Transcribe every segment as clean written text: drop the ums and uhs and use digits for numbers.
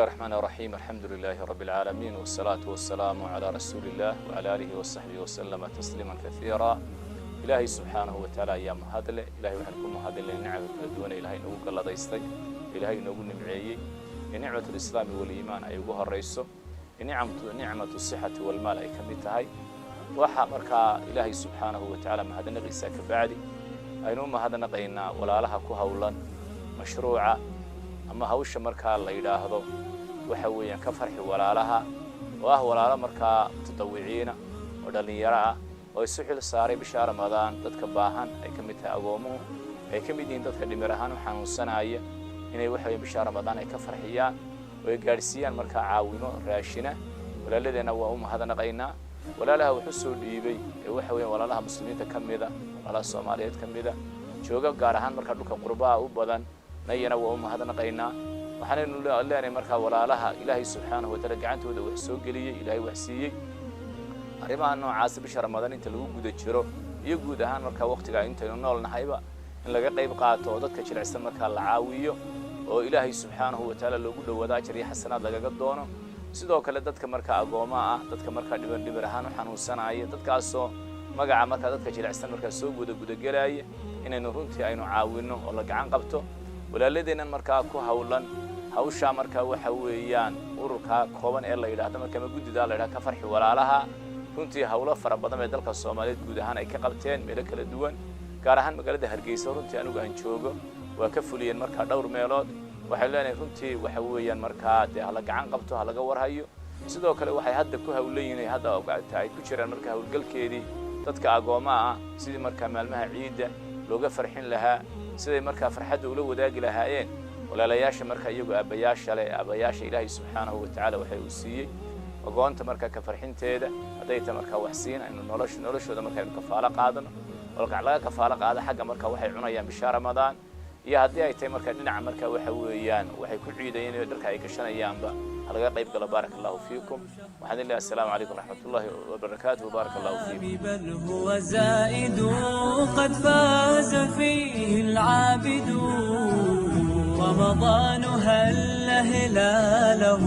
الرحمن الرحيم الحمد لله رب العالمين والصلاة والسلام على رسول الله وعلى آله وصحبه وسلم تسليما كثيرا. إلهي سبحانه وتعالى يا مهدل إلهي وحنكم مهدل نعمة الدون إلهي نوق الله ضيستي إلهي نوق نمعي نعمة الإسلام والإيمان أيوه الرئيس نعمة الصحة والمال أي كمتهاي وحا مركا إلهي سبحانه وتعالى مهدل نغيسا كبعدي أينو مهدل نقينا ولا لها كهولا مشروعة أما هوش مركا الله يلاحظه وحويا كفرح ولا لها وهو ولا لا مركا متطوعين ودلنيرة ويسحل صاري بشهر رمضان تتكباهن أي كمتها أقومه أي كمدين تتكلمرهان وحنون صناعية إن يوحي بشهر رمضان أي كفرحيان ويجارسيان مركا عاونو راشنة ولا الذين وهم هذا نقينا ولا لها وحسوا الإيبي وحوي ولا لها مسلمين تكمذا ولا الصوماليات كمذا شوقا قارهان مركا دوكا قرباء وبدن نينا وهم هذا نقينا وحنين الله مركا ولا لها إلهي سبحانه وتعالى عنده وحسوا قليه إلهي وحسيه arrimaha noocaas bisha Ramadan inta lagu guda jiro iyo guud ahaan marka waqtiga inta nool nahayba in laga qayb qaato dadka jilicsan marka la caawiyo oo Ilaahay subhanahu wa ta'ala loogu dhawaado ajir iyo xasanaad laga doono sidoo kale dadka marka agooma ah dadka marka dhibir ahaan xanuunsanaya dadkaas oo magaca marka dadka jilicsan marka soo guda galaya inaynu runtii aynu caawino oo la gacan qabto walaaladeenan marka ku hawlan hawsha marka waxa weeyaan ururka kooban ee la yiraahdo marka ma gudida la yiraahdo ka farxi walaalaha runtii hawlo fara badan ee dalka Soomaaliyeed guud ahaan ay ka qabteen meel kala duwan gaar ahaan magaalada Hargeysa runtii anigu aan joogo waa ka fuliyeen marka dhowr meelood waxay leenahay runtii waxa weeyaan marka la gacan qabto laga warhayo sidoo kale waxay hadda ku hawleeyeen hadda ay ku jiraan marka hawlgalkeedii dadka agooma ah sidii marka maalmaha ciida looga farxin lahaa sidii marka farxadda ula wadaagi lahaayeen walaalayaasha marka iyagu aabayaasha Ilaahay subhanahu wa ta'ala waxay u siiyay ogoonta marka ka farxinteeda haday ta marka waxsiin aynu noloshooda marka aynu kafaala qaadano walka laga kafaala qaada xagga marka waxay cunayaan bisha Ramadan iyo hadii ay tahay marka dhinaca marka waxa weeyaan waxay ku ciidayeen dharka ay gashanayaanba halaga qayb gala barakallahu fiikum waxaan ilaahay assalaamu alaykum rahmatullahi wa barakatuh barakallahu fiikum bal huwa zaid qad faz fihi al-abid رمضان هل هلاله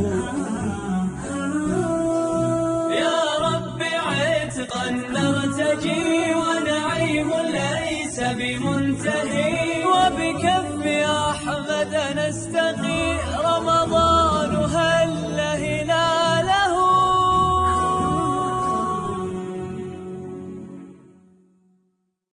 يا رب عتقا نرتجي ونعيم ليس بمنتهي وبكف أحمد نستقي